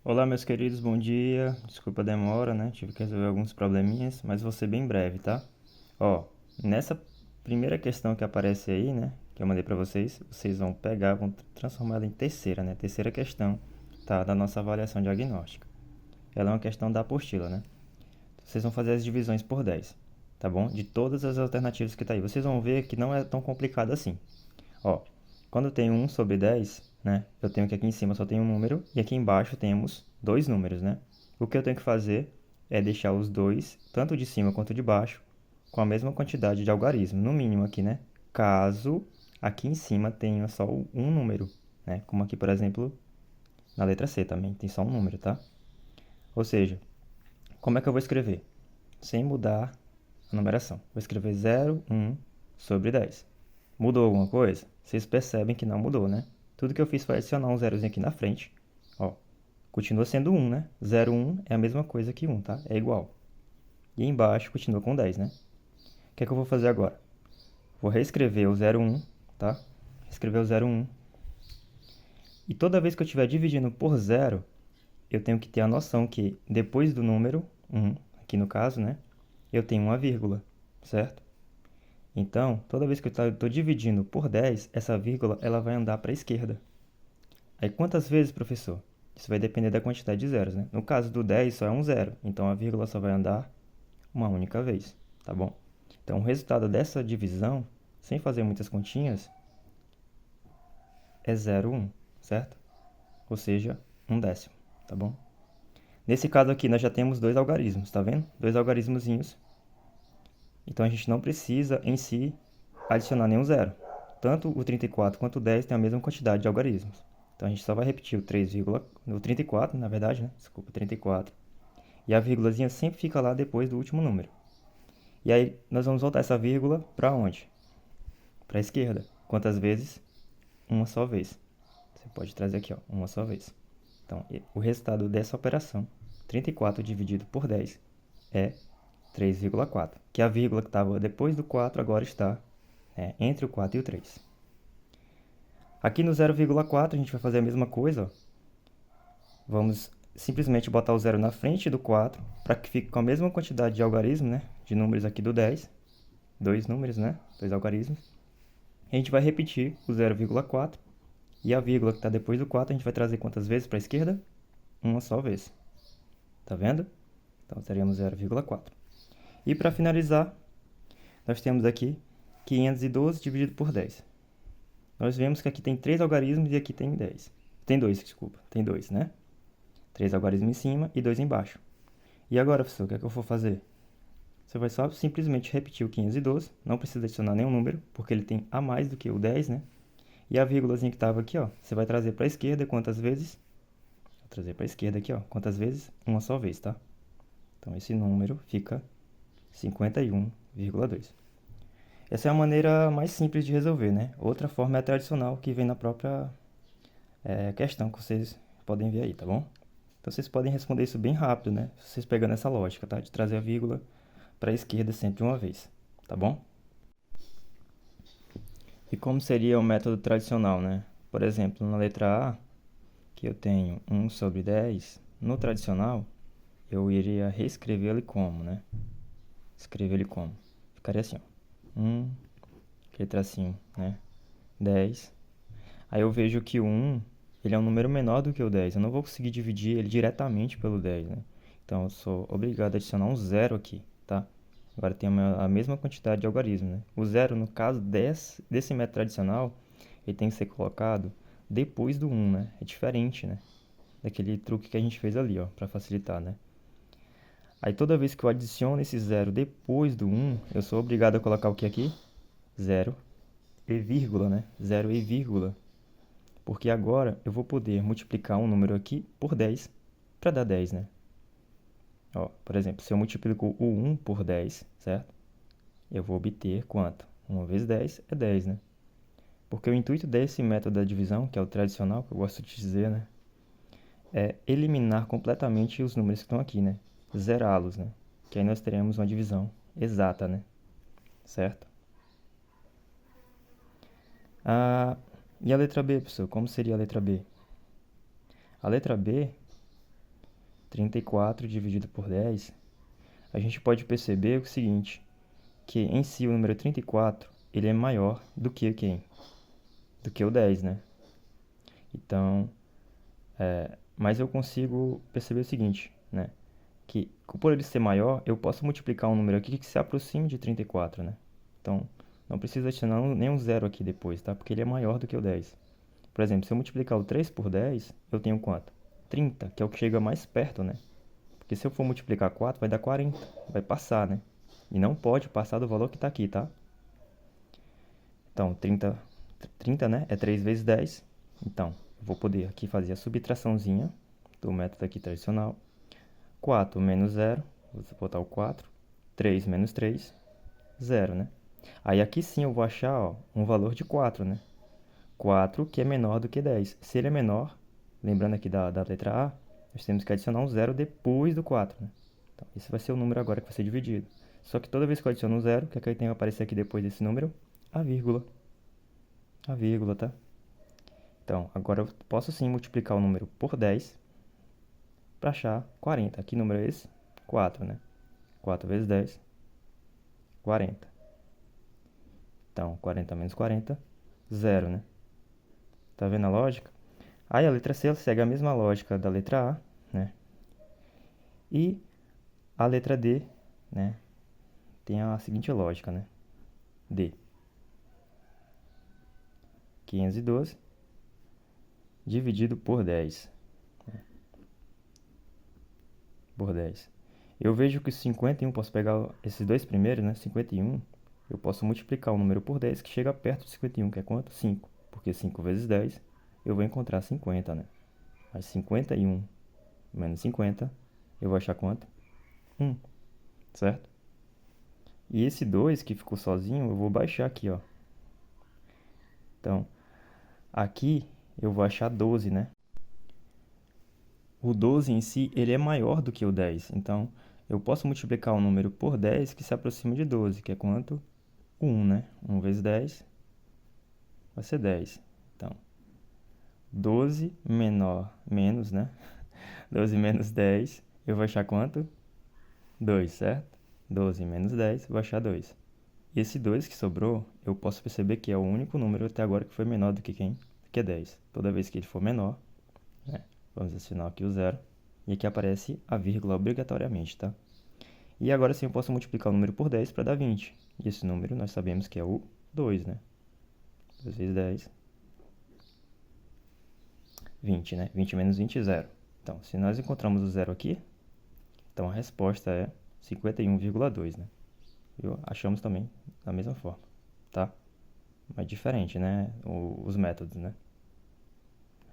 Olá, meus queridos, bom dia. Desculpa a demora, né? Tive que resolver alguns probleminhas, mas vou ser bem breve, tá? Ó, nessa primeira questão que aparece aí, né? Que eu mandei pra vocês, vocês vão pegar, vão transformar ela em terceira, né? Terceira questão, tá? Da nossa avaliação diagnóstica. Ela é uma questão da apostila, né? Vocês vão fazer as divisões por 10, tá bom? De todas as alternativas que tá aí. Vocês vão ver que não é tão complicado assim. Ó, quando eu tenho 1/10, né? Eu tenho que aqui em cima só tem um número e aqui embaixo temos dois números, né? O que eu tenho que fazer é deixar os dois, tanto de cima quanto de baixo, com a mesma quantidade de algarismo, no mínimo aqui, né? Caso aqui em cima tenha só um número, né? Como aqui, por exemplo, na letra C também tem só um número, tá? Ou seja, como é que eu vou escrever? Sem mudar a numeração. Vou escrever 0, 1/10. Mudou alguma coisa? Vocês percebem que não mudou, né? Tudo que eu fiz foi adicionar um zerozinho aqui na frente. Ó, continua sendo 1, né? 0, 1 é a mesma coisa que 1, tá? É igual. E embaixo continua com 10, né? O que é que eu vou fazer agora? Vou reescrever o 0, 1, tá? Reescrever o 0, 1. E toda vez que eu estiver dividindo por 0, eu tenho que ter a noção que depois do número 1, aqui no caso, né? Eu tenho uma vírgula, certo? Então, toda vez que eu estou dividindo por 10, essa vírgula ela vai andar para a esquerda. Aí quantas vezes, professor? Isso vai depender da quantidade de zeros, né? No caso do 10, só é um zero, então a vírgula só vai andar uma única vez, tá bom? Então, o resultado dessa divisão, sem fazer muitas continhas, é 0,1, certo? Ou seja, 1/10, tá bom? Nesse caso aqui, nós já temos dois algarismos, tá vendo? Dois algarismozinhos. Então, a gente não precisa, em si, adicionar nenhum zero. Tanto o 34 quanto o 10 têm a mesma quantidade de algarismos. Então, a gente só vai repetir o 3, o 34, na verdade, né? Desculpa, 34. E a vírgulazinha sempre fica lá depois do último número. E aí, nós vamos voltar essa vírgula para onde? Para a esquerda. Quantas vezes? Uma só vez. Você pode trazer aqui, ó, uma só vez. Então, o resultado dessa operação, 34 dividido por 10, é 3,4. Que a vírgula que estava depois do 4 agora está entre o 4 e o 3. Aqui no 0,4 a gente vai fazer a mesma coisa. Ó. Vamos simplesmente botar o zero na frente do 4 para que fique com a mesma quantidade de algarismo, né? De números aqui do 10. Dois números, né? Dois algarismos. A gente vai repetir o 0,4 e a vírgula que está depois do 4 a gente vai trazer quantas vezes para a esquerda? Uma só vez. Tá vendo? Então teríamos 0,4. E para finalizar, nós temos aqui 512 dividido por 10. Nós vemos que aqui tem 3 algarismos e aqui tem 10. Tem 2, desculpa. Tem 2, né? 3 algarismos em cima e 2 embaixo. E agora, professor, o que é que eu vou fazer? Você vai só simplesmente repetir o 512, não precisa adicionar nenhum número, porque ele tem a mais do que o 10, né? E a vírgulazinha que estava aqui, ó, você vai trazer para a esquerda quantas vezes? Vou trazer para a esquerda aqui, ó, quantas vezes? Uma só vez, tá? Então, esse número fica 51,2. Essa é a maneira mais simples de resolver, né? Outra forma é a tradicional, que vem na própria questão que vocês podem ver aí, tá bom? Então, vocês podem responder isso bem rápido, né? Vocês pegando essa lógica, tá? De trazer a vírgula para a esquerda sempre uma vez, tá bom? E como seria o método tradicional, né? Por exemplo, na letra A, que eu tenho 1/10, no tradicional, eu iria reescrever ele como, né? Escrever ele como? Ficaria assim, ó. 1, aquele tracinho, né? 10. Aí eu vejo que o 1, ele é um número menor do que o 10. Eu não vou conseguir dividir ele diretamente pelo 10, né? Então, eu sou obrigado a adicionar um zero aqui, tá? Agora tem a mesma quantidade de algarismos, né? O zero, no caso desse método tradicional, ele tem que ser colocado depois do 1, né? É diferente, né? Daquele truque que a gente fez ali, ó, para facilitar, né? Aí toda vez que eu adiciono esse zero depois do 1, eu sou obrigado a colocar o que aqui? Zero e vírgula, né? Zero e vírgula. Porque agora eu vou poder multiplicar um número aqui por 10 para dar 10, né? Ó, por exemplo, se eu multiplico o 1 por 10, certo? Eu vou obter quanto? 1 vezes 10 é 10, né? Porque o intuito desse método da divisão, que é o tradicional, que eu gosto de dizer, né? É eliminar completamente os números que estão aqui, né? Zerá-los, né? Que aí nós teremos uma divisão exata, né? Certo? E a letra B, professor? Como seria a letra B? A letra B 34 dividido por 10, a gente pode perceber o seguinte, que em si o número 34, ele é maior do que quem? Do que o 10, né? Então, mas eu consigo perceber o seguinte, né? Que por ele ser maior, eu posso multiplicar um número aqui que se aproxime de 34, né? Então, não precisa adicionar nenhum zero aqui depois, tá? Porque ele é maior do que o 10. Por exemplo, se eu multiplicar o 3 por 10, eu tenho quanto? 30, que é o que chega mais perto, né? Porque se eu for multiplicar 4, vai dar 40. Vai passar, né? E não pode passar do valor que está aqui, tá? Então, 30, né? É 3 vezes 10. Então, eu vou poder aqui fazer a subtraçãozinha do método aqui tradicional. 4 menos 0, vou botar o 4. 3 menos 3, 0, né? Aí aqui sim eu vou achar, ó, um valor de 4, né? 4 que é menor do que 10. Se ele é menor, lembrando aqui da letra A, nós temos que adicionar um zero depois do 4, né? Então, esse vai ser o número agora que vai ser dividido. Só que toda vez que eu adiciono um zero, o que é que tem que aparecer aqui depois desse número? A vírgula. A vírgula, tá? Então, agora eu posso sim multiplicar o número por 10 para achar 40. Que número é esse? 4, né? 4 vezes 10, 40. Então, 40 menos 40, 0, né? Tá vendo a lógica? Aí a letra C ela segue a mesma lógica da letra A, né? E a letra D, né? Tem a seguinte lógica, né? D. 512 dividido por 10. Por 10. Eu vejo que 51, posso pegar esses dois primeiros, né? 51, eu posso multiplicar o número por 10, que chega perto de 51, que é quanto? 5. Porque 5 vezes 10, eu vou encontrar 50, né? Mas 51 menos 50, eu vou achar quanto? 1, certo? E esse 2 que ficou sozinho, eu vou baixar aqui, ó. Então, aqui eu vou achar 12, né? O 12 em si, ele é maior do que o 10. Então, eu posso multiplicar o número por 10 que se aproxima de 12, que é quanto? 1, né? 1 vezes 10 vai ser 10. Então, 12 menos, né? 12 menos 10, eu vou achar quanto? 2, certo? 12 menos 10, eu vou achar 2. E esse 2 que sobrou, eu posso perceber que é o único número até agora que foi menor do que quem? Que é 10. Toda vez que ele for menor, né? Vamos adicionar aqui o zero. E aqui aparece a vírgula obrigatoriamente, tá? E agora sim eu posso multiplicar o número por 10 para dar 20. E esse número nós sabemos que é o 2, né? 2 vezes 10, 20, né? 20 menos 20, 0. Então, se nós encontramos o zero aqui, então a resposta é 51,2, né? Achamos também da mesma forma, tá? Mas diferente, né? Os métodos, né?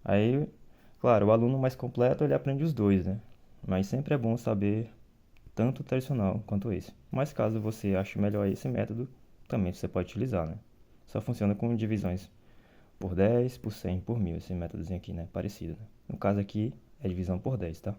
Aí, claro, o aluno mais completo, ele aprende os dois, né? Mas sempre é bom saber tanto o tradicional quanto esse. Mas caso você ache melhor esse método, também você pode utilizar, né? Só funciona com divisões por 10, por 100, por 1000, esse métodozinho aqui, né? Parecido, né? No caso aqui, é divisão por 10, tá?